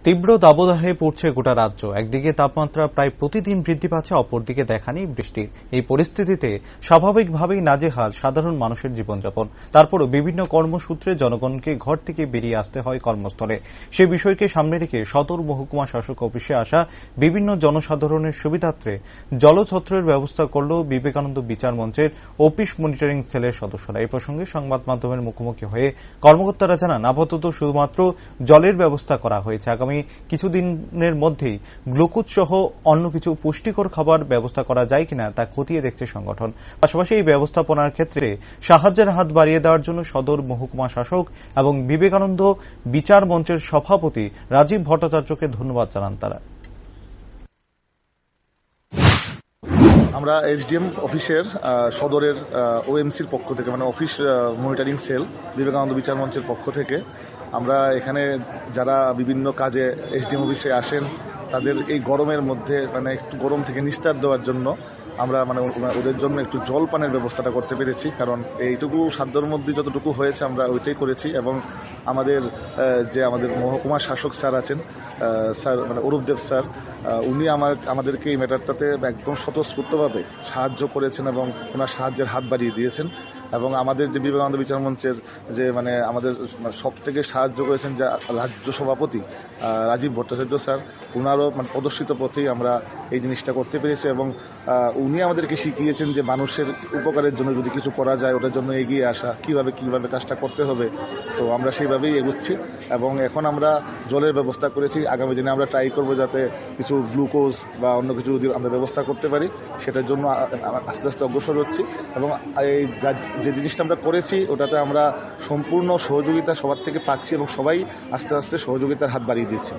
তীব্র দাবদাহে পড়ছে গোটা রাজ্য। একদিকে তাপমাত্রা প্রায় প্রতিদিন বৃদ্ধি পাচ্ছে, অপরদিকে দেখা নেই বৃষ্টির। এই পরিস্থিতিতে স্বাভাবিকভাবেই নাজেহাল সাধারণ মানুষের জীবনযাপন। তারপরও বিভিন্ন কর্মসূত্রে জনগণকে ঘর থেকে বেরিয়ে আসতে হয় কর্মস্থলে। সে বিষয়কে সামনে রেখে সদর মহকুমা শাসক অফিসে আসা বিভিন্ন জনসাধারণের সুবিধার্থে জলছত্রের ব্যবস্থা করল বিবেকানন্দ বিচার মঞ্চের অফিস মনিটরিং সেলের সদস্যরা। এই প্রসঙ্গে সংবাদ মাধ্যমের মুখোমুখি হয়ে কর্মকর্তারা জানান, আপাতত শুধুমাত্র জলের ব্যবস্থা করা হয়েছে। আগামী কিছুদিনের মধ্যেই গ্লুকোজ সহ অন্য কিছু পুষ্টিকর খাবার ব্যবস্থা করা যায় কিনা তা খতিয়ে দেখছে সংগঠন। পাশাপাশি এই ব্যবস্থাপনার ক্ষেত্রে সাহায্যের হাত বাড়িয়ে দেওয়ার জন্য সদর মহকুমা শাসক এবং বিবেকানন্দ বিচার মঞ্চের সভাপতি রাজীব ভট্টাচার্যকে ধন্যবাদ জানান তারা। আমরা এসডিএম অফিসের সদরের ওএমসির পক্ষ থেকে, মানে অফিস মনিটরিং সেল বিবেকানন্দ বিচার মঞ্চের পক্ষ থেকে আমরা এখানে যারা বিভিন্ন কাজে এসডিএম অফিসে আসেন তাদের এই গরমের মধ্যে মানে একটু গরম থেকে নিস্তার দেওয়ার জন্য আমরা মানে ওদের জন্য একটু জল পানের ব্যবস্থাটা করতে পেরেছি। কারণ এইটুকু সাধ্যর মধ্যে যতটুকু হয়েছে আমরা ওইটাই করেছি। এবং আমাদের মহকুমা শাসক স্যার আছেন, স্যার মানে অরূপদেব স্যার, উনি আমাদেরকে এই ম্যাটারটাতে একদম স্বতঃস্ফূর্তভাবে সাহায্য করেছেন এবং ওনার সাহায্যের হাত বাড়িয়ে দিয়েছেন। এবং আমাদের যে বিবেকানন্দ বিচার মঞ্চের যে মানে আমাদের সব থেকে সাহায্য করেছেন যে রাজ্য সভাপতি রাজীব ভট্টাচার্য স্যার, ওনারও মানে প্রদর্শিত পথেই আমরা এই জিনিসটা করতে পেরেছি। এবং উনি আমাদেরকে শিখিয়েছেন যে মানুষের উপকারের জন্য যদি কিছু করা যায় ওটার জন্য এগিয়ে আসা, কিভাবে কাজটা করতে হবে। তো আমরা সেইভাবেই এগোচ্ছি এবং এখন আমরা জলের ব্যবস্থা করেছি। আগামী দিনে আমরা ট্রাই করবো যাতে কিছু গ্লুকোজ বা অন্য কিছু যদি আমরা ব্যবস্থা করতে পারি, সেটার জন্য আস্তে আস্তে অগ্রসর হচ্ছি। এবং এই যে জিনিসটা আমরা করেছি ওটাতে আমরা সম্পূর্ণ সহযোগিতা সবার থেকে পাচ্ছি এবং সবাই আস্তে আস্তে সহযোগিতার হাত বাড়িয়ে দিচ্ছে।